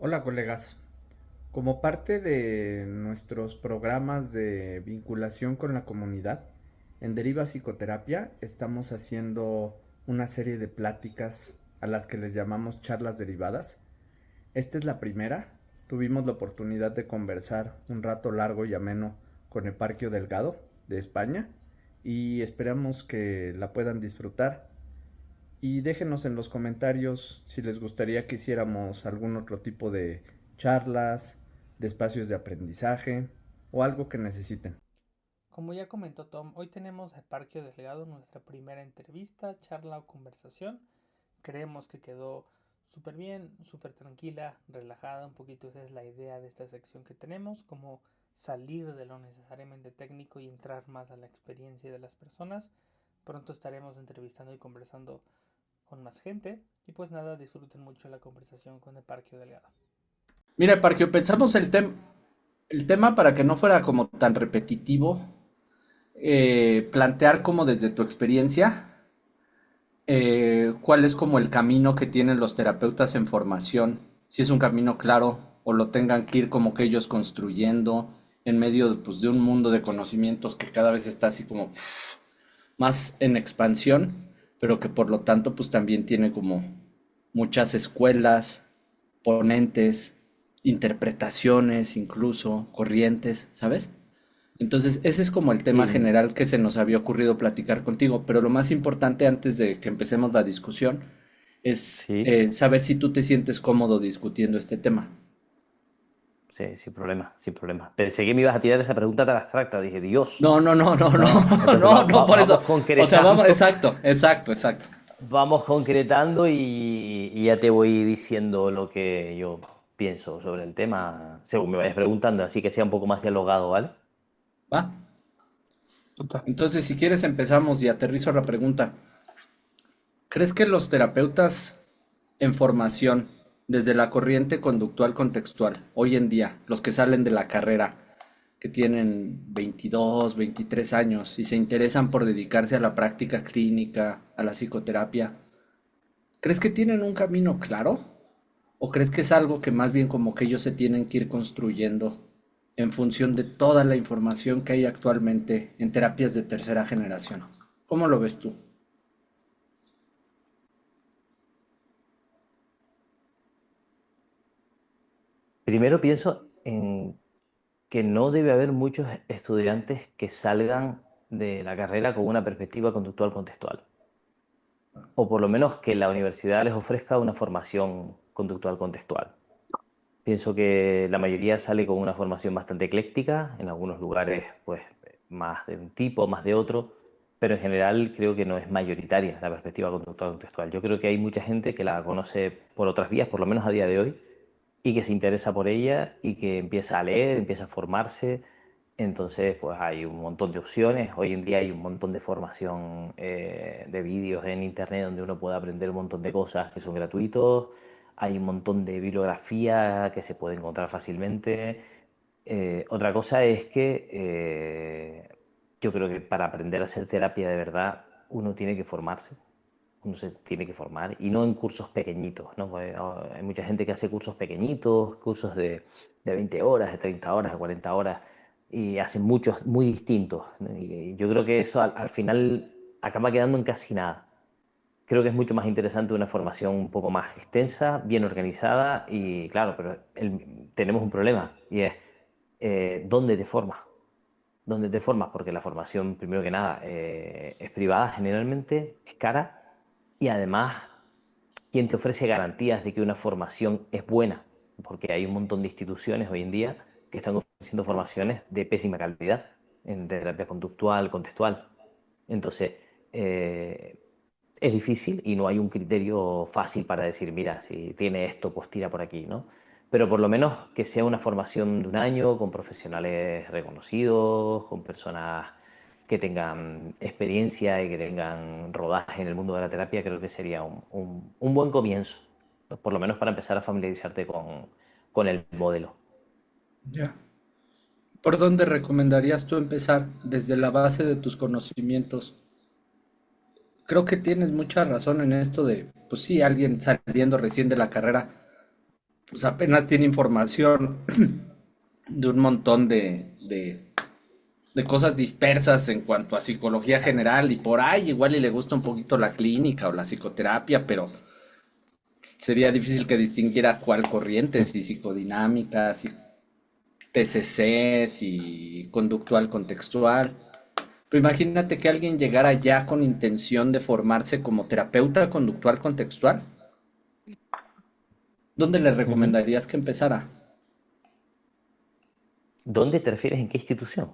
Hola colegas, como parte de nuestros programas de vinculación con la comunidad, en Deriva Psicoterapia estamos haciendo una serie de pláticas a las que les llamamos charlas derivadas. Esta es la primera. Tuvimos la oportunidad de conversar un rato largo y ameno con Eparquio Delgado de España y esperamos que la puedan disfrutar. Y déjenos en los comentarios si les gustaría que hiciéramos algún otro tipo de charlas, de espacios de aprendizaje o algo que necesiten. Como ya comentó Tom, hoy tenemos a Parque Delgado nuestra primera entrevista, charla o conversación. Creemos que quedó súper bien, súper tranquila, relajada, un poquito esa es la idea de esta sección que tenemos, como salir de lo necesariamente técnico y entrar más a la experiencia de las personas. Pronto estaremos entrevistando y conversando con más gente y pues nada, disfruten mucho la conversación con el Parque Delgado. Mira, Parquio, pensamos el tema para que no fuera como tan repetitivo, plantear como desde tu experiencia, cuál es como el camino que tienen los terapeutas en formación, si es un camino claro o lo tengan que ir como que ellos construyendo en medio de, pues, de un mundo de conocimientos que cada vez está así como más en expansión, pero que por lo tanto pues también tiene como muchas escuelas, ponentes, interpretaciones, incluso corrientes, ¿sabes? Entonces, ese es como el tema Sí, general que se nos había ocurrido platicar contigo, pero lo más importante antes de que empecemos la discusión es sí, saber si tú te sientes cómodo discutiendo este tema. sí, sin problema, sin problema. Pensé que me ibas a tirar esa pregunta tan abstracta. Dije, Dios. No, no, no, no, No, no, entonces no, no, por eso. vamos O sea, vamos, concretando, exacto, exacto, exacto. vamos concretando y ya te voy diciendo lo que yo pienso sobre el tema, según me vayas preguntando, así que sea un poco más dialogado, ¿vale? ¿Va? Entonces, si quieres, empezamos y aterrizo la pregunta. ¿Crees que los terapeutas en formación, desde la corriente conductual contextual, hoy en día, los que salen de la carrera, que tienen 22, 23 años y se interesan por dedicarse a la práctica clínica, a la psicoterapia, ¿crees que tienen un camino claro? ¿O crees que es algo que más bien como que ellos se tienen que ir construyendo en función de toda la información que hay actualmente en terapias de tercera generación? ¿Cómo lo ves tú? Primero pienso en que no debe haber muchos estudiantes que salgan de la carrera con una perspectiva conductual contextual. O por lo menos que la universidad les ofrezca una formación conductual contextual. Pienso que la mayoría sale con una formación bastante ecléctica, en algunos lugares pues más de un tipo, más de otro, pero en general creo que no es mayoritaria la perspectiva conductual contextual. Yo creo que hay mucha gente que la conoce por otras vías, por lo menos a día de hoy, y que se interesa por ella y que empieza a leer, empieza a formarse. Entonces, pues hay un montón de opciones. Hoy en día hay un montón de formación de vídeos en internet donde uno puede aprender un montón de cosas que son gratuitos. Hay un montón de bibliografía que se puede encontrar fácilmente. Otra cosa es que yo creo que para aprender a hacer terapia de verdad uno tiene que formarse, uno se tiene que formar y no en cursos pequeñitos, ¿no? Porque, hay mucha gente que hace cursos pequeñitos, cursos de 20 horas, de 30 horas, de 40 horas y hacen muchos muy distintos, ¿no? Y yo creo que eso al final acaba quedando en casi nada. Creo que es mucho más interesante una formación un poco más extensa, bien organizada y claro, pero tenemos un problema y es ¿dónde te formas? ¿Dónde te formas? Porque la formación, primero que nada, es privada generalmente, es cara y además, ¿quién te ofrece garantías de que una formación es buena? Porque hay un montón de instituciones hoy en día que están ofreciendo formaciones de pésima calidad en terapia conductual, contextual. Entonces, eh, es difícil y no hay un criterio fácil para decir, mira, si tiene esto, pues tira por aquí, ¿no? Pero por lo menos que sea una formación de un año con profesionales reconocidos, con personas que tengan experiencia y que tengan rodaje en el mundo de la terapia, creo que sería un buen comienzo, ¿no? Por lo menos para empezar a familiarizarte con el modelo. Ya. ¿Por dónde recomendarías tú empezar desde la base de tus conocimientos? Creo que tienes mucha razón en esto de, pues sí, alguien saliendo recién de la carrera pues apenas tiene información de un montón de cosas dispersas en cuanto a psicología general y por ahí igual y le gusta un poquito la clínica o la psicoterapia, pero sería difícil que distinguiera cuál corriente, si psicodinámica, si TCC, si conductual contextual. Pero imagínate que alguien llegara ya con intención de formarse como terapeuta conductual contextual. ¿Dónde le Ujú. recomendarías que empezara? ¿Dónde te refieres? ¿En qué institución?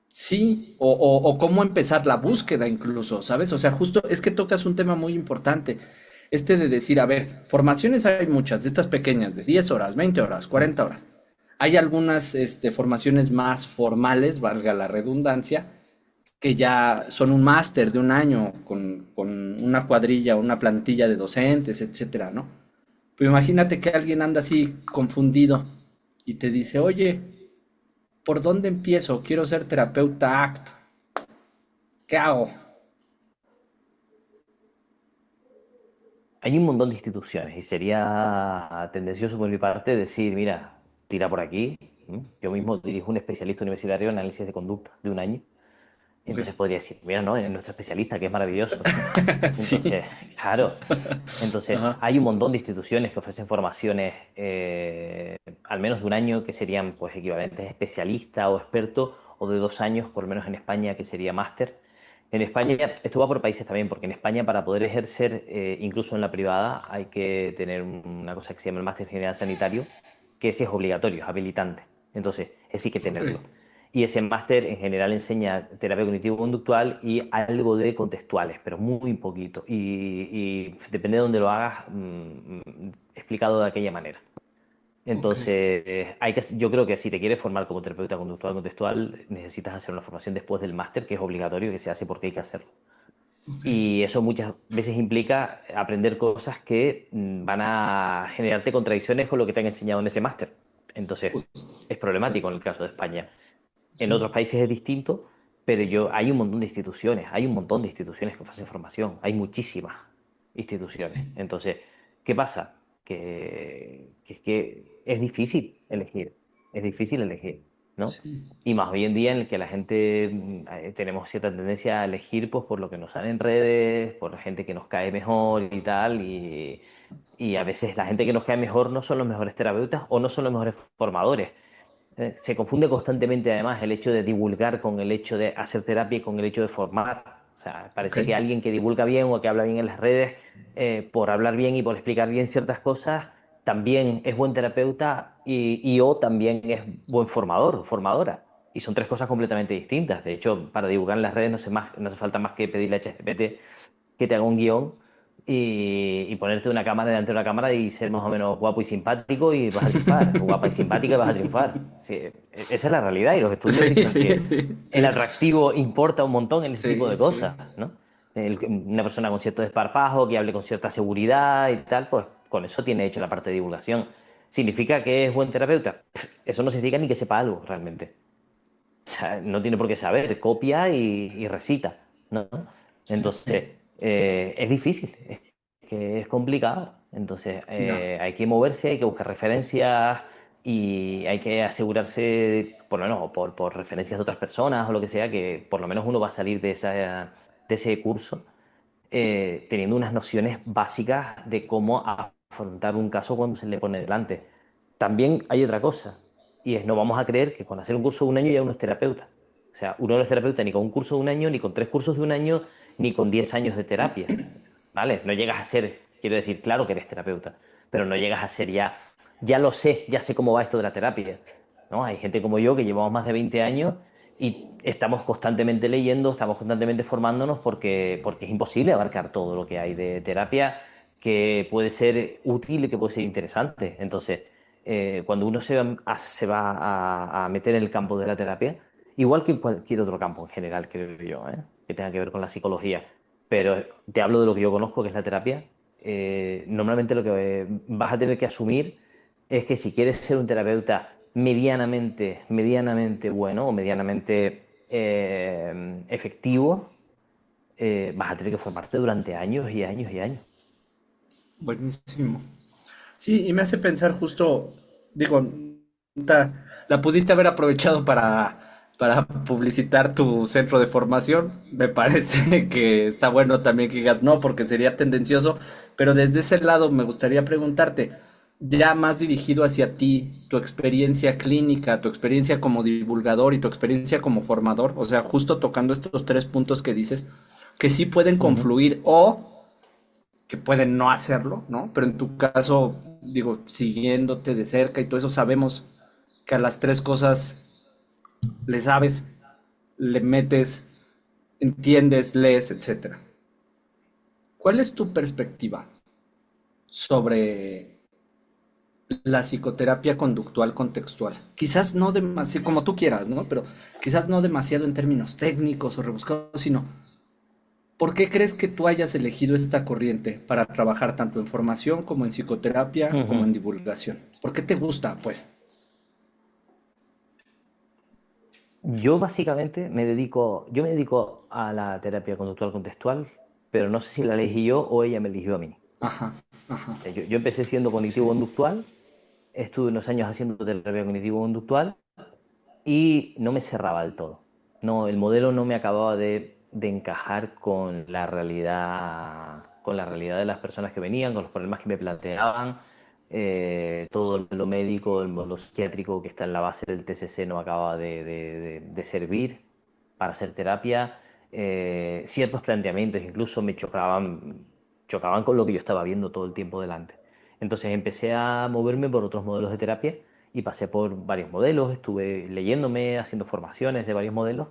Sí, o cómo empezar la búsqueda incluso, ¿sabes? O sea, justo es que tocas un tema muy importante. Este de decir, a ver, formaciones hay muchas, de estas pequeñas, de 10 horas, 20 horas, Mm. 40 horas. Hay algunas formaciones más formales, valga la redundancia, que ya son un máster de un año con una cuadrilla, una plantilla de docentes, etcétera, ¿no? Pero imagínate que alguien anda así confundido y te dice, oye, ¿por dónde empiezo? Quiero ser terapeuta ACT. ¿Qué hago? Hay un montón de instituciones y sería tendencioso por mi parte decir, mira, tira por aquí. Yo mismo dirijo un especialista universitario en análisis de conducta de un año. Ok. Entonces podría decir, mira, no, es nuestro especialista, que es maravilloso. Sí. Entonces, claro, entonces Ajá. hay un montón de instituciones que ofrecen formaciones al menos de un año que serían pues equivalentes a especialista o experto, o de 2 años, por lo menos en España, que sería máster. En España, esto va por países también, porque en España para poder ejercer, incluso en la privada, hay que tener una cosa que se llama el máster general sanitario, que ese es obligatorio, es habilitante. Entonces, ese hay que Ok. tenerlo. Y ese máster en general enseña terapia cognitivo-conductual y algo de contextuales, pero muy poquito. Y depende de dónde lo hagas, explicado de aquella manera. Ok. Entonces, yo creo que si te quieres formar como terapeuta conductual contextual, necesitas hacer una formación después del máster, que es obligatorio, que se hace porque hay que hacerlo. Ok. Y eso muchas veces implica aprender cosas que van a generarte contradicciones con lo que te han enseñado en ese máster. Entonces, Justo. es problemático en el caso de España. En Sí. otros países es distinto, pero hay un montón de instituciones, hay un montón de instituciones que ofrecen formación, hay muchísimas instituciones. Entonces, ¿qué pasa? Que es que es difícil elegir, ¿no? Sí. Y más hoy en día en el que la gente tenemos cierta tendencia a elegir pues, por lo que nos sale en redes, por la gente que nos cae mejor y tal, y a veces la gente que nos cae mejor no son los mejores terapeutas o no son los mejores formadores. Se confunde constantemente además el hecho de divulgar con el hecho de hacer terapia y con el hecho de formar. O sea, Ok. parece que alguien que divulga bien o que habla bien en las redes, por hablar bien y por explicar bien ciertas cosas, también es buen terapeuta y o también es buen formador o formadora. Y son tres cosas completamente distintas. De hecho, para divulgar en las redes no hace falta más que pedirle a ChatGPT que te haga un guión y ponerte una cámara delante de una cámara y ser más o menos guapo y simpático y vas a triunfar, o guapa y simpática y vas a triunfar. Sí, esa es la realidad y los estudios Sí, dicen sí, que sí, el sí. atractivo importa un montón en ese tipo Sí, de sí. cosas, ¿no? Una persona con cierto desparpajo, que hable con cierta seguridad y tal, pues con eso tiene hecho la parte de divulgación. ¿Significa que es buen terapeuta? Eso no significa ni que sepa algo realmente. O sea, no tiene por qué saber, copia y recita, ¿no? Sí, sí. Entonces, es difícil, es que es complicado. Entonces, Ya. hay que moverse, hay que buscar referencias y hay que asegurarse, por lo menos, o por referencias de otras personas o lo que sea, que por lo menos uno va a salir de ese curso teniendo unas nociones básicas de cómo afrontar un caso cuando se le pone delante. También hay otra cosa, y es no vamos a creer que con hacer un curso de un año ya uno es terapeuta. O sea, uno no es terapeuta ni con un curso de un año, ni con 3 cursos de un año, ni con 10 años de terapia. ¿Vale? No llegas a ser, quiero decir, claro que eres terapeuta, pero no llegas a ser ya lo sé, ya sé cómo va esto de la terapia. ¿No? Hay gente como yo que llevamos más de 20 años y estamos constantemente leyendo, estamos constantemente formándonos porque es imposible abarcar todo lo que hay de terapia que puede ser útil y que puede ser interesante. Entonces, cuando uno se va a meter en el campo de la terapia, igual que cualquier otro campo en general, creo yo, que tenga que ver con la psicología, pero te hablo de lo que yo conozco, que es la terapia, normalmente lo que vas a tener que asumir es que si quieres ser un terapeuta medianamente bueno o medianamente efectivo, vas a tener que formarte durante años y años y años. Buenísimo. Sí, y me hace pensar justo, digo, la pudiste haber aprovechado para publicitar tu centro de formación. Me parece que está bueno también que digas no, porque sería tendencioso, pero desde ese lado me gustaría preguntarte, ya más dirigido hacia ti, tu experiencia clínica, tu experiencia como divulgador y tu experiencia como formador, o sea, justo tocando estos tres puntos que dices, que sí pueden Ujú. confluir o que pueden no hacerlo, ¿no? Pero en tu caso, digo, siguiéndote de cerca y todo eso, sabemos que a las tres cosas le sabes, le metes, entiendes, lees, etcétera. ¿Cuál es tu perspectiva sobre la psicoterapia conductual contextual? Quizás no demasiado, como tú quieras, ¿no? Pero quizás no demasiado en términos técnicos o rebuscados, sino ¿por qué crees que tú hayas elegido esta corriente para trabajar tanto en formación como en psicoterapia como Ujú. en divulgación? ¿Por qué te gusta, pues? Yo me dedico a la terapia conductual contextual, pero no sé si la elegí yo o ella me eligió a mí. Ajá, ajá, O sea, yo empecé siendo sí. cognitivo-conductual, estuve unos años haciendo terapia cognitivo-conductual y no me cerraba del todo. No, el modelo no me acababa de encajar con la realidad de las personas que venían, con los problemas que me planteaban. Todo lo médico, lo psiquiátrico que está en la base del TCC no acaba de servir para hacer terapia. Ciertos planteamientos incluso me chocaban con lo que yo estaba viendo todo el tiempo delante. Entonces empecé a moverme por otros modelos de terapia y pasé por varios modelos, estuve leyéndome, haciendo formaciones de varios modelos,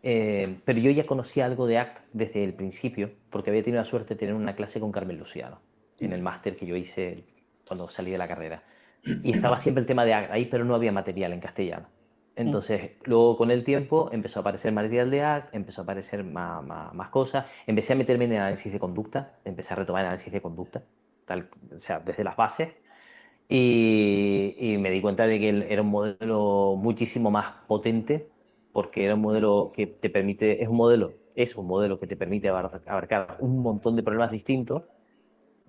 pero yo ya conocía algo de ACT desde el principio, porque había tenido la suerte de tener una clase con Carmen Luciano en el máster que yo hice cuando salí de la carrera. Y estaba siempre el tema de ACT ahí, pero no había material en castellano. Mm. Entonces, luego con el tiempo empezó a aparecer material de ACT, empezó a aparecer más cosas, empecé a meterme en el análisis de conducta, empecé a retomar el análisis de conducta, o sea, desde las bases, y me di cuenta de que era un modelo muchísimo más potente, porque era un modelo que te permite, es un modelo que te permite abarcar un montón de problemas distintos,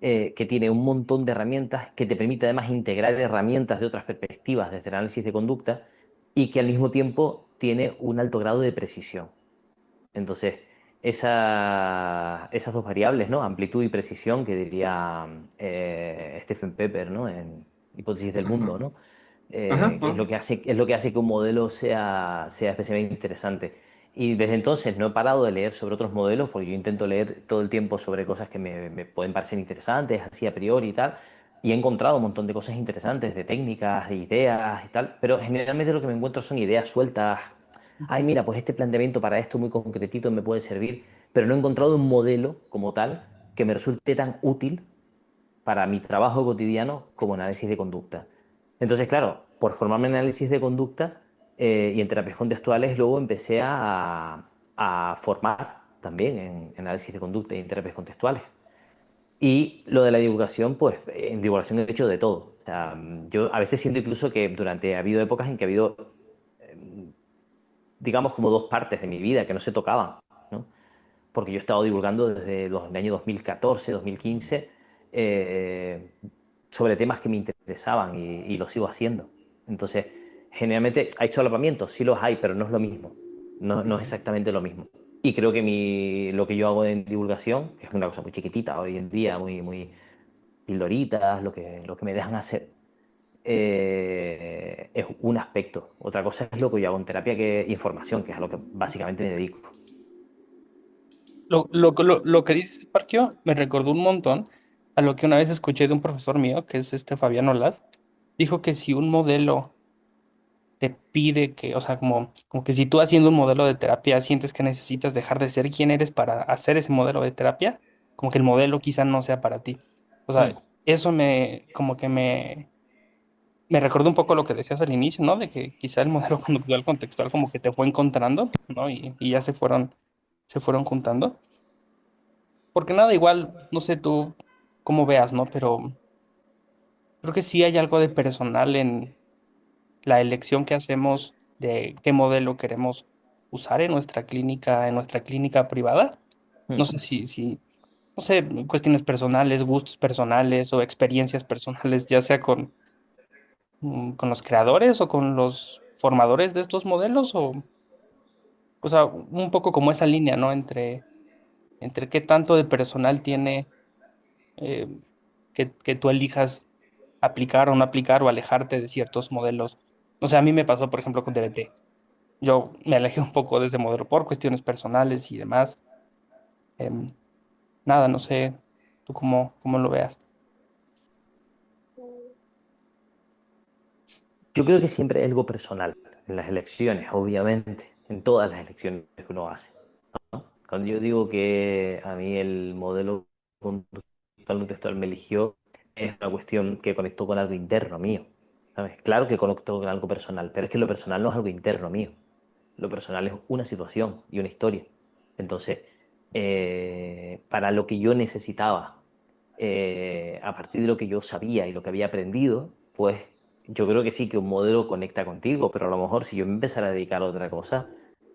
que tiene un montón de herramientas, que te permite además integrar herramientas de otras perspectivas desde el análisis de conducta y que al mismo tiempo tiene un alto grado de precisión. Entonces, esas dos variables, ¿no? Amplitud y precisión, que diría Stephen Pepper, ¿no? En Hipótesis del Ajá, Mundo, ¿no? ajá, Que ajá. es lo que hace que un modelo sea especialmente interesante. Y desde entonces no he parado de leer sobre otros modelos, porque yo intento leer todo el tiempo sobre cosas que me pueden parecer interesantes, así a priori y tal. Y he encontrado un montón de cosas interesantes, de técnicas, de ideas y tal, pero generalmente lo que me encuentro son ideas sueltas. Ay, mira, pues este planteamiento para esto muy concretito me puede servir, pero no he encontrado un modelo como tal que me resulte tan útil para mi trabajo cotidiano como análisis de conducta. Entonces, claro, por formarme en análisis de conducta y en terapias contextuales, luego empecé a formar también en análisis de conducta y en terapias contextuales. Y lo de la divulgación, pues en divulgación he hecho de todo. O sea, yo a veces siento incluso que ha habido épocas en que ha habido, digamos, como dos partes de mi vida que no se tocaban, ¿no? Porque yo he estado divulgando desde el año 2014, 2015, eh, sobre temas que me interesaban y lo sigo haciendo. Entonces, generalmente hay solapamientos, sí los hay, pero no es lo mismo. No es exactamente lo mismo. Y creo que lo que yo hago en divulgación, que es una cosa muy chiquitita hoy en día, muy pildoritas, lo que me dejan hacer, es un aspecto. Otra cosa es lo que yo hago en terapia, que es información, que es a lo que básicamente me dedico. Lo que dices, Parquio, me recordó un montón a lo que una vez escuché de un profesor mío, que es este Fabián Olaz. Dijo que si un modelo te pide que, o sea, como que si tú haciendo un modelo de terapia sientes que necesitas dejar de ser quien eres para hacer ese modelo de terapia, como que el modelo quizá no sea para ti. O Hmm. sea, eso como que me recordó un poco lo que decías al inicio, ¿no? De que quizá el modelo conductual contextual como que te fue encontrando, ¿no? Y ya se fueron juntando. Porque nada, igual, no sé tú cómo veas, ¿no? Pero creo que sí hay algo de personal en la elección que hacemos de qué modelo queremos usar en nuestra clínica privada. Hmm. No sé si no sé, cuestiones personales, gustos personales o experiencias personales, ya sea con los creadores o con los formadores de estos modelos, o sea, un poco como esa línea, ¿no? Entre qué tanto de personal tiene eh, que tú elijas aplicar o no aplicar o alejarte de ciertos modelos. O sea, a mí me pasó, por ejemplo, con DBT. Yo me alejé un poco de ese modelo por cuestiones personales y demás. Em, Nada, no sé, tú cómo lo veas. Yo creo que siempre hay algo personal en las elecciones, obviamente, en todas las elecciones que uno hace. Cuando yo digo que a mí el modelo conductual contextual me eligió, es una cuestión que conectó con algo interno mío. ¿Sabes? Claro que conectó con algo personal, pero es que lo personal no es algo interno mío. Lo personal es una situación y una historia. Entonces, para lo que yo necesitaba, a partir de lo que yo sabía y lo que había aprendido, pues yo creo que sí que un modelo conecta contigo, pero a lo mejor si yo me empezara a dedicar a otra cosa,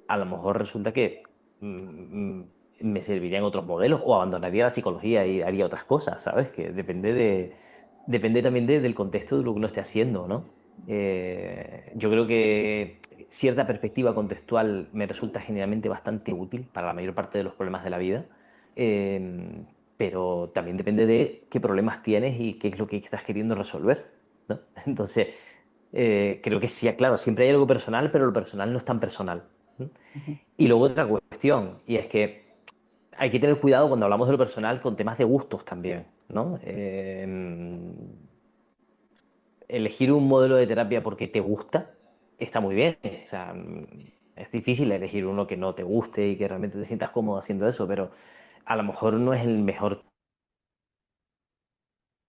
a lo mejor resulta que me servirían otros modelos o abandonaría la psicología y haría otras cosas, ¿sabes? Que depende también del contexto de lo que uno esté haciendo, ¿no? Yo creo que cierta perspectiva contextual me resulta generalmente bastante útil para la mayor parte de los problemas de la vida, eh, pero también depende de qué problemas tienes y qué es lo que estás queriendo resolver, ¿no? Entonces, creo que sí, claro, siempre hay algo personal, pero lo personal no es tan personal. ¿No? Ujú. Y luego otra cuestión, y es que hay que tener cuidado cuando hablamos de lo personal con temas de gustos también, ¿no? Elegir un modelo de terapia porque te gusta está muy bien. O sea, es difícil elegir uno que no te guste y que realmente te sientas cómodo haciendo eso, pero a lo mejor no es el mejor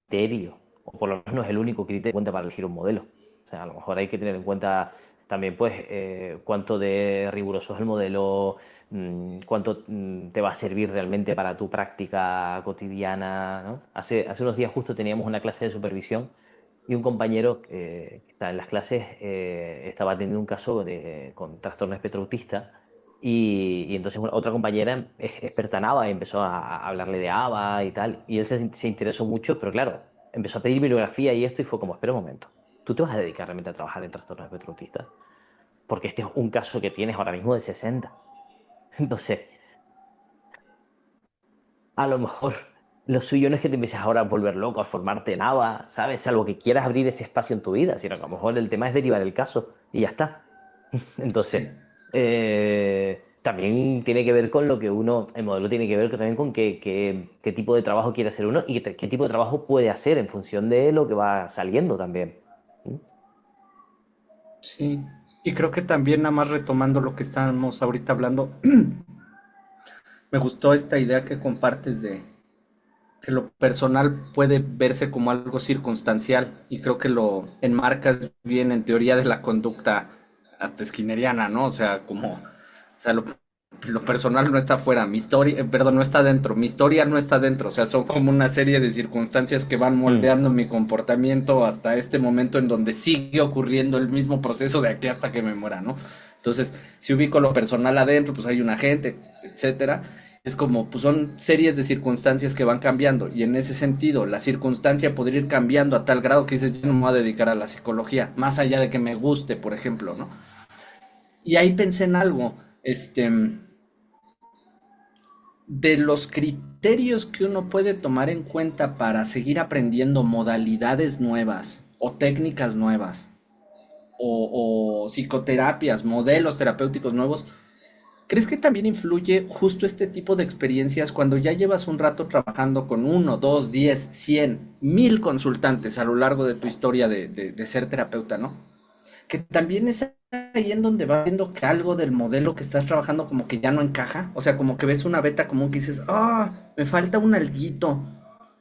criterio, o por lo menos no es el único criterio en cuenta para elegir un modelo. O sea, a lo mejor hay que tener en cuenta también, pues, cuánto de riguroso es el modelo, cuánto te va a servir realmente para tu práctica cotidiana, ¿no? Hace unos días justo teníamos una clase de supervisión y un compañero que está en las clases estaba teniendo un caso con trastorno espectro autista y entonces otra compañera experta en ABA empezó a hablarle de ABA y tal, y él se interesó mucho, pero claro, empezó a pedir bibliografía y esto y fue como, espera un momento, ¿tú te vas a dedicar realmente a trabajar en trastorno espectro autista? Porque este es un caso que tienes ahora mismo de 60. Entonces, a lo mejor lo suyo no es que te empieces ahora a volver loco, a formarte en ABA, ¿sabes? Salvo que quieras abrir ese espacio en tu vida, sino que a lo mejor el tema es derivar el caso y ya está. Entonces, Sí. también tiene que ver con lo que uno, el modelo tiene que ver también con qué tipo de trabajo quiere hacer uno y qué tipo de trabajo puede hacer en función de lo que va saliendo también. ¿Mm? Sí, y creo que también nada más retomando lo que estábamos ahorita hablando, me gustó esta idea que compartes de que lo personal puede verse como algo circunstancial y creo que lo enmarcas bien en teoría de la conducta hasta skinneriana, ¿no? O sea, como, o sea, lo personal no está afuera, mi historia, perdón, no está dentro, mi historia no está dentro, o sea, son como una serie de circunstancias que van Mm. moldeando mi comportamiento hasta este momento en donde sigue ocurriendo el mismo proceso de aquí hasta que me muera, ¿no? Entonces, si ubico lo personal adentro, pues hay un agente, etcétera. Es como, pues son series de circunstancias que van cambiando y en ese sentido la circunstancia podría ir cambiando a tal grado que dices, yo no me voy a dedicar a la psicología, más allá de que me guste, por ejemplo, ¿no? Y ahí pensé en algo, de los criterios que uno puede tomar en cuenta para seguir aprendiendo modalidades nuevas o técnicas nuevas o psicoterapias, modelos terapéuticos nuevos. ¿Crees que también influye justo este tipo de experiencias cuando ya llevas un rato trabajando con uno, dos, 10, 100, 1000 consultantes a lo largo de tu historia de ser terapeuta, ¿no? Que también es ahí en donde va viendo que algo del modelo que estás trabajando como que ya no encaja, o sea, como que ves una beta común que dices, me falta un alguito.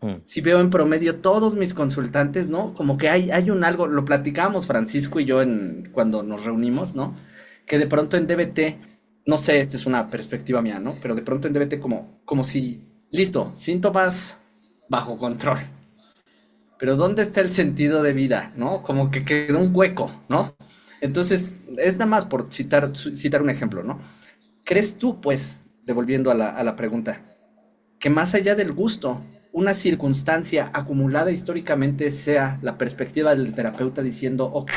Mm. Si veo en promedio todos mis consultantes, ¿no? Como que hay un algo, lo platicábamos Francisco y yo cuando nos reunimos, ¿no? Que de pronto en DBT, no sé, esta es una perspectiva mía, ¿no? Pero de pronto en DBT como si, listo, síntomas bajo control. Pero ¿dónde está el sentido de vida, ¿no? Como que quedó un hueco, ¿no? Entonces, es nada más por citar un ejemplo, ¿no? ¿Crees tú, pues, devolviendo a la pregunta, que más allá del gusto, una circunstancia acumulada históricamente sea la perspectiva del terapeuta diciendo, ok,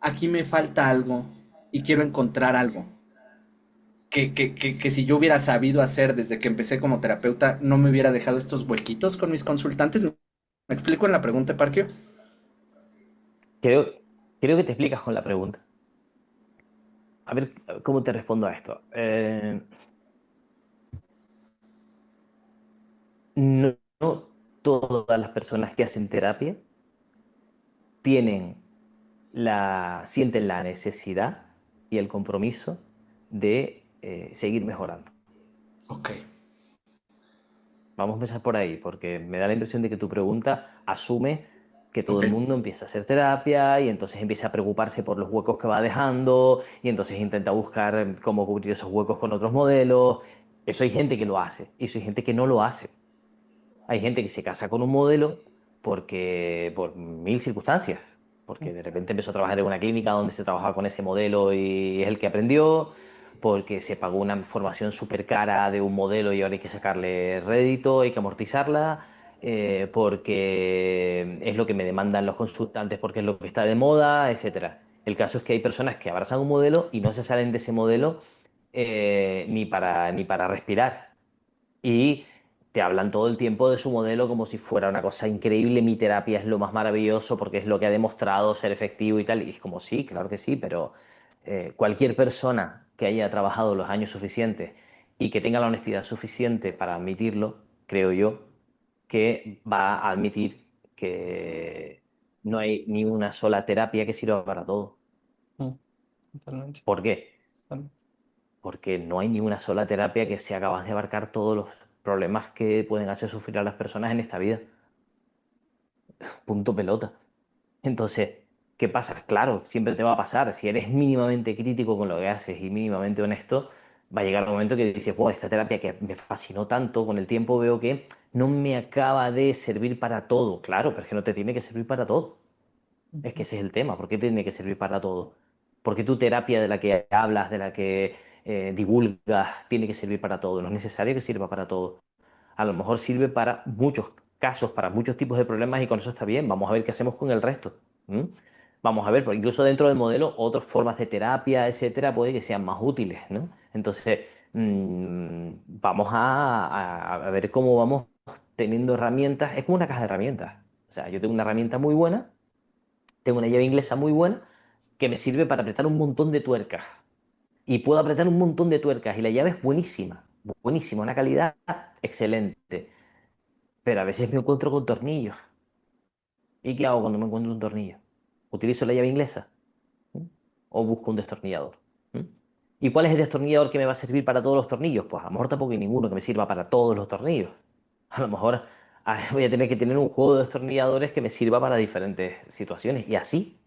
aquí me falta algo y quiero encontrar algo. Que si yo hubiera sabido hacer desde que empecé como terapeuta, no me hubiera dejado estos huequitos con mis consultantes. ¿Me explico en la pregunta, Parquio? Creo, creo que te explicas con la pregunta. A ver cómo te respondo a esto. No todas las personas que hacen terapia tienen sienten la necesidad y el compromiso de seguir mejorando. Ok, Vamos a empezar por ahí, porque me da la impresión de que tu pregunta asume que todo ok. el mundo empieza a hacer terapia y entonces empieza a preocuparse por los huecos que va dejando y entonces intenta buscar cómo cubrir esos huecos con otros modelos. Eso hay gente que lo hace y eso hay gente que no lo hace. Hay gente que se casa con un modelo por mil circunstancias, porque de repente empezó a trabajar en una clínica donde se trabajaba con ese modelo y es el que aprendió, porque se pagó una formación súper cara de un modelo y ahora hay que sacarle rédito, hay que amortizarla, porque es lo que me demandan los consultantes, porque es lo que está de moda, etcétera. El caso es que hay personas que abrazan un modelo y no se salen de ese modelo ni para respirar y te hablan todo el tiempo de su modelo como si fuera una cosa increíble, mi terapia es lo más maravilloso porque es lo que ha demostrado ser efectivo y tal. Y es como sí, claro que sí, pero cualquier persona que haya trabajado los años suficientes y que tenga la honestidad suficiente para admitirlo, creo yo, que va a admitir que no hay ni una sola terapia que sirva para todo. Mm, totalmente. ¿Por qué? Totalmente. Porque no hay ni una sola terapia que sea capaz de abarcar todos los problemas que pueden hacer sufrir a las personas en esta vida. Punto pelota. Entonces, ¿qué pasa? Claro, siempre te va a pasar. Si eres mínimamente crítico con lo que haces y mínimamente honesto, va a llegar un momento que dices, bueno, esta terapia que me fascinó tanto, con el tiempo veo que no me acaba de servir para todo. Claro, pero es que no te tiene que servir para todo. Es que Ujú. ese es el tema. ¿Por qué tiene que servir para todo? Porque tu terapia de la que hablas, de la que divulgas, tiene que servir para todo. No es necesario que sirva para todo. A lo mejor sirve para muchos casos, para muchos tipos de problemas y con eso está bien. Vamos a ver qué hacemos con el resto. ¿M? Vamos a ver, porque incluso dentro del modelo, otras formas de terapia, etcétera, puede que sean más útiles, ¿no? Entonces, vamos a ver cómo vamos teniendo herramientas. Es como una caja de herramientas. O sea, yo tengo una herramienta muy buena, tengo una llave inglesa muy buena que me sirve para apretar un montón de tuercas. Y puedo apretar un montón de tuercas y la llave es buenísima, buenísima, una calidad excelente. Pero a veces me encuentro con tornillos. ¿Y qué hago cuando me encuentro un tornillo? ¿Utilizo la llave inglesa? ¿Mm? ¿O busco un destornillador? ¿Mm? ¿Y cuál es el destornillador que me va a servir para todos los tornillos? Pues a lo mejor tampoco hay ninguno que me sirva para todos los tornillos. A lo mejor voy a tener que tener un juego de destornilladores que me sirva para diferentes situaciones. Y así.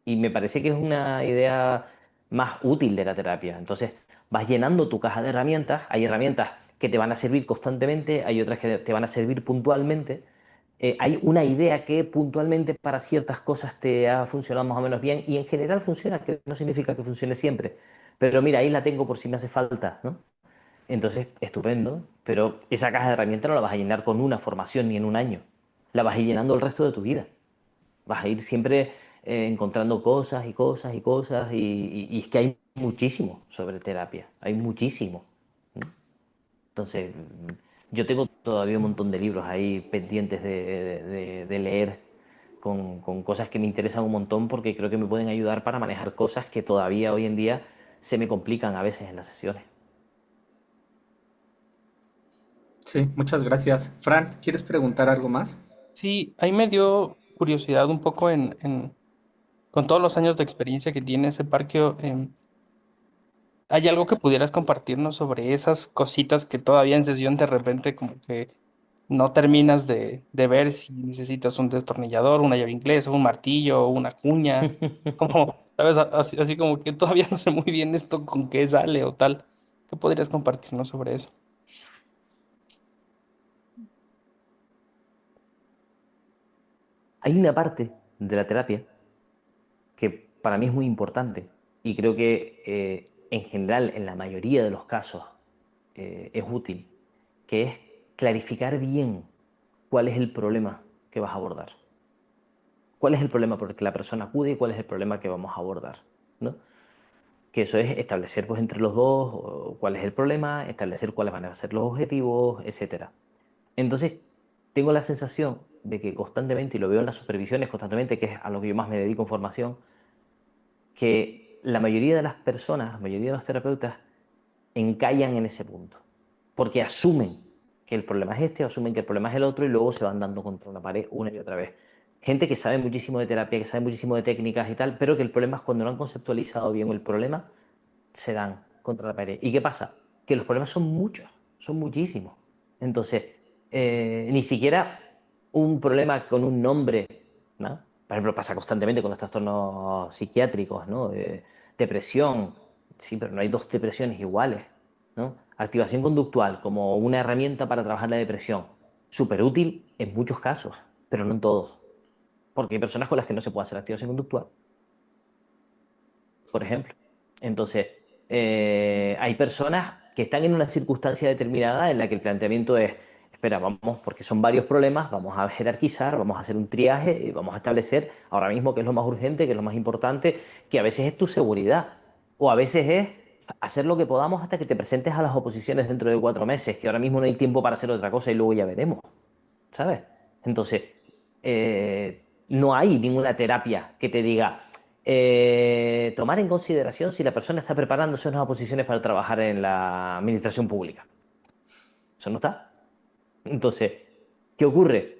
Y me parece que es una idea más útil de la terapia. Entonces, vas llenando tu caja de herramientas. Hay herramientas que te van a servir constantemente, hay otras que te van a servir puntualmente. Hay una idea que puntualmente para ciertas cosas te ha funcionado más o menos bien y en general funciona, que no significa que funcione siempre. Pero mira, ahí la tengo por si me hace falta, ¿no? Entonces, estupendo, pero esa caja de herramientas no la vas a llenar con una formación ni en un año. La vas a ir llenando el resto de tu vida. Vas a ir siempre encontrando cosas y cosas y cosas y es que hay muchísimo sobre terapia, hay muchísimo. Entonces, yo tengo todavía un Sí. montón de libros ahí pendientes de leer con cosas que me interesan un montón porque creo que me pueden ayudar para manejar cosas que todavía hoy en día se me complican a veces en las sesiones. Sí, muchas gracias. Fran, ¿quieres preguntar algo más? Sí, ahí me dio curiosidad un poco con todos los años de experiencia que tiene ese parque. ¿Hay algo que pudieras compartirnos sobre esas cositas que todavía en sesión de repente como que no terminas de ver si necesitas un destornillador, una llave inglesa, un martillo, una cuña? Como, ¿sabes? Así, así como que todavía no sé muy bien esto con qué sale o tal. ¿Qué podrías compartirnos sobre eso? Hay una parte de la terapia que para mí es muy importante y creo que en general, en la mayoría de los casos, es útil. que es clarificar bien cuál es el problema que vas a abordar. ¿Cuál es el problema por el que la persona acude y cuál es el problema que vamos a abordar? ¿No? Que eso es establecer pues, entre los dos cuál es el problema, establecer cuáles van a ser los objetivos, etcétera. Entonces, tengo la sensación de que constantemente, y lo veo en las supervisiones constantemente, que es a lo que yo más me dedico en formación, que la mayoría de las personas, la mayoría de los terapeutas, encallan en ese punto. Porque asumen que el problema es este, asumen que el problema es el otro y luego se van dando contra una pared una y otra vez. Gente que sabe muchísimo de terapia, que sabe muchísimo de técnicas y tal, pero que el problema es cuando no han conceptualizado bien el problema, se dan contra la pared. ¿Y qué pasa? Que los problemas son muchos, son muchísimos. Entonces, ni siquiera un problema con un nombre, ¿no? Por ejemplo, pasa constantemente con los trastornos psiquiátricos, ¿no? Depresión, sí, pero no hay dos depresiones iguales, ¿no? Activación conductual como una herramienta para trabajar la depresión, súper útil en muchos casos, pero no en todos, porque hay personas con las que no se puede hacer activación conductual, por ejemplo. Entonces, hay personas que están en una circunstancia determinada en la que el planteamiento es, espera, vamos, porque son varios problemas, vamos a jerarquizar, vamos a hacer un triaje y vamos a establecer ahora mismo qué es lo más urgente, qué es lo más importante, que a veces es tu seguridad, o a veces es hacer lo que podamos hasta que te presentes a las oposiciones dentro de 4 meses, que ahora mismo no hay tiempo para hacer otra cosa y luego ya veremos, ¿sabes? Entonces, no hay ninguna terapia que te diga tomar en consideración si la persona está preparándose unas oposiciones para trabajar en la administración pública. Eso no está. Entonces, ¿qué ocurre?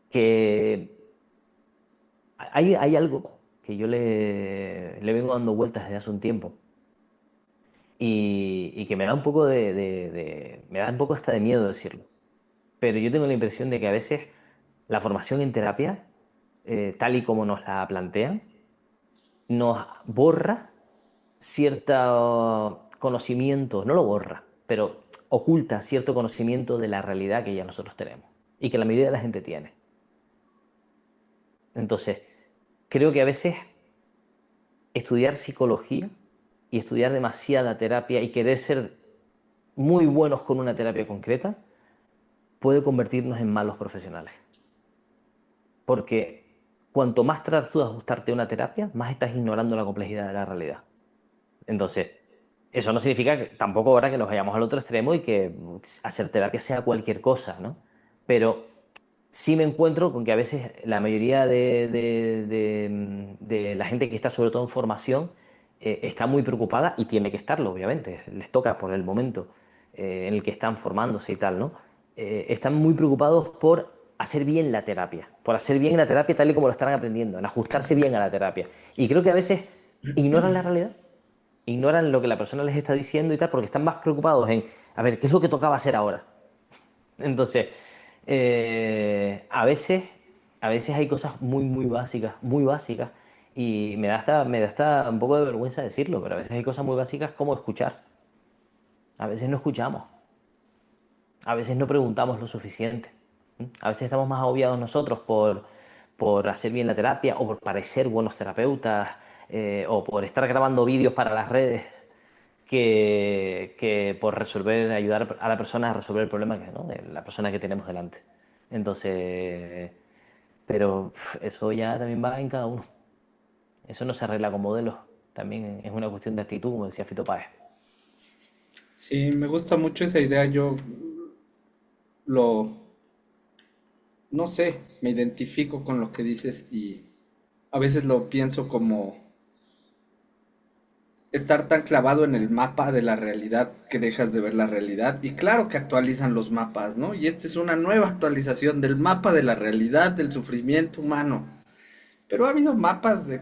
Que hay algo que yo le vengo dando vueltas desde hace un tiempo y que me da un poco me da un poco hasta de miedo decirlo. Pero yo tengo la impresión de que a veces la formación en terapia, tal y como nos la plantean, nos borra cierto conocimiento, no lo borra, pero oculta cierto conocimiento de la realidad que ya nosotros tenemos y que la mayoría de la gente tiene. Entonces, creo que a veces estudiar psicología y estudiar demasiada terapia y querer ser muy buenos con una terapia concreta puede convertirnos en malos profesionales. Porque cuanto más tratas tú de ajustarte a una terapia, más estás ignorando la complejidad de la realidad. Entonces, eso no significa que, tampoco ahora que nos vayamos al otro extremo y que hacer terapia sea cualquier cosa, ¿no? Pero sí me encuentro con que a veces la mayoría de la gente que está sobre todo en formación está muy preocupada y tiene que estarlo, obviamente, les toca por el momento en el que están formándose y tal, ¿no? Están muy preocupados por hacer bien la terapia, por hacer bien la terapia tal y como lo están aprendiendo, en ajustarse bien a la terapia. Y creo que a veces ignoran la realidad, ignoran lo que la persona les está diciendo y tal, porque están más preocupados en, a ver, ¿qué es lo que tocaba hacer ahora? Entonces, a veces hay cosas muy básicas, y me da hasta un poco de vergüenza decirlo, pero a veces hay cosas muy básicas como escuchar. A veces no escuchamos, a veces no preguntamos lo suficiente. A veces estamos más agobiados nosotros por hacer bien la terapia o por parecer buenos terapeutas o por estar grabando vídeos para las redes que por ayudar a la persona a resolver el problema ¿no? de la persona que tenemos delante. Entonces, pero eso ya también va en cada uno. Eso no se arregla con modelos. También es una cuestión de actitud, como decía Fito Páez. Sí, me gusta mucho esa idea. Yo lo, no sé, me identifico con lo que dices y a veces lo pienso como estar tan clavado en el mapa de la realidad que dejas de ver la realidad. Y claro que actualizan los mapas, ¿no? Y esta es una nueva actualización del mapa de la realidad del sufrimiento humano. Pero ha habido mapas de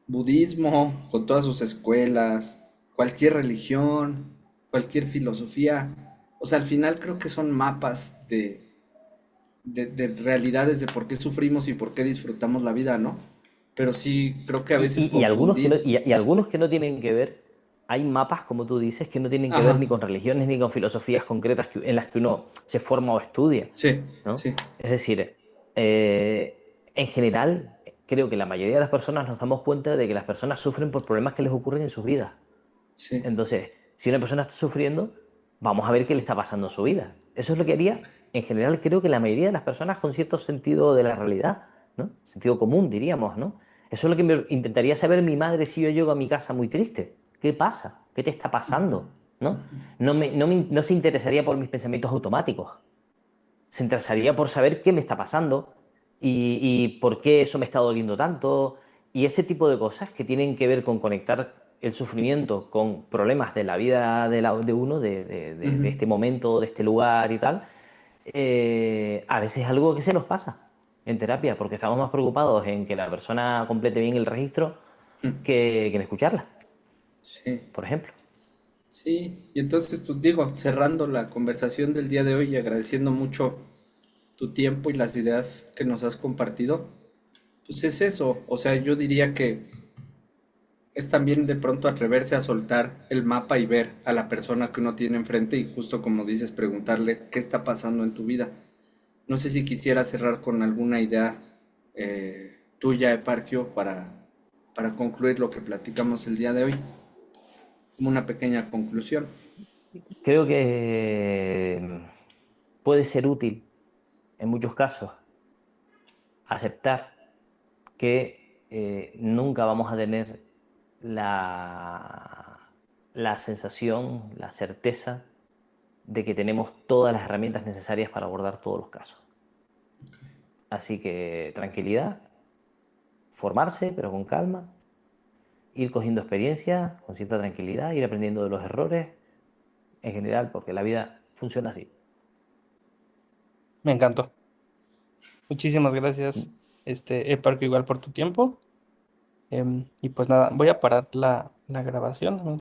budismo, con todas sus escuelas, cualquier religión, cualquier filosofía. O sea, al final creo que son mapas de realidades de por qué sufrimos y por qué disfrutamos la vida, ¿no? Pero sí, creo que a veces Y algunos que no, confundir. y algunos que no tienen que ver, hay mapas, como tú dices, que no tienen que ver Ajá, ni con religiones ni con filosofías concretas en las que uno se forma o estudia, sí, ¿no? sí, Es decir, en general, creo que la mayoría de las personas nos damos cuenta de que las personas sufren por problemas que les ocurren en sus vidas. sí. Entonces, si una persona está sufriendo, vamos a ver qué le está pasando en su vida. Eso es lo que haría, en general, creo que la mayoría de las personas con cierto sentido de la realidad, ¿no? Sentido común, diríamos, ¿no? Eso es lo que intentaría saber mi madre si yo llego a mi casa muy triste. ¿Qué pasa? ¿Qué te está pasando? ¿No? No se interesaría por mis pensamientos automáticos. Se interesaría por saber qué me está pasando y por qué eso me está doliendo tanto y ese tipo de cosas que tienen que ver con conectar el sufrimiento con problemas de la vida de uno, de Ujú. este momento, de este lugar y tal, a veces es algo que se nos pasa en terapia porque estamos más preocupados en que la persona complete bien el registro que en escucharla, Sí, por ejemplo. sí. Y entonces, pues digo, cerrando la conversación del día de hoy y agradeciendo mucho tu tiempo y las ideas que nos has compartido, pues es eso. O sea, yo diría que es también de pronto atreverse a soltar el mapa y ver a la persona que uno tiene enfrente y justo como dices, preguntarle qué está pasando en tu vida. No sé si quisiera cerrar con alguna idea tuya, Eparquio, para concluir lo que platicamos el día de hoy, como una pequeña conclusión. Creo que puede ser útil en muchos casos aceptar que nunca vamos a tener la sensación, la certeza de que tenemos todas las herramientas necesarias para abordar todos los casos. Así que tranquilidad, formarse, pero con calma, ir cogiendo experiencia con cierta tranquilidad, ir aprendiendo de los errores en general, porque la vida funciona así. Me encantó. Muchísimas gracias, Eparco, igual por tu tiempo. Y pues nada, voy a parar la grabación.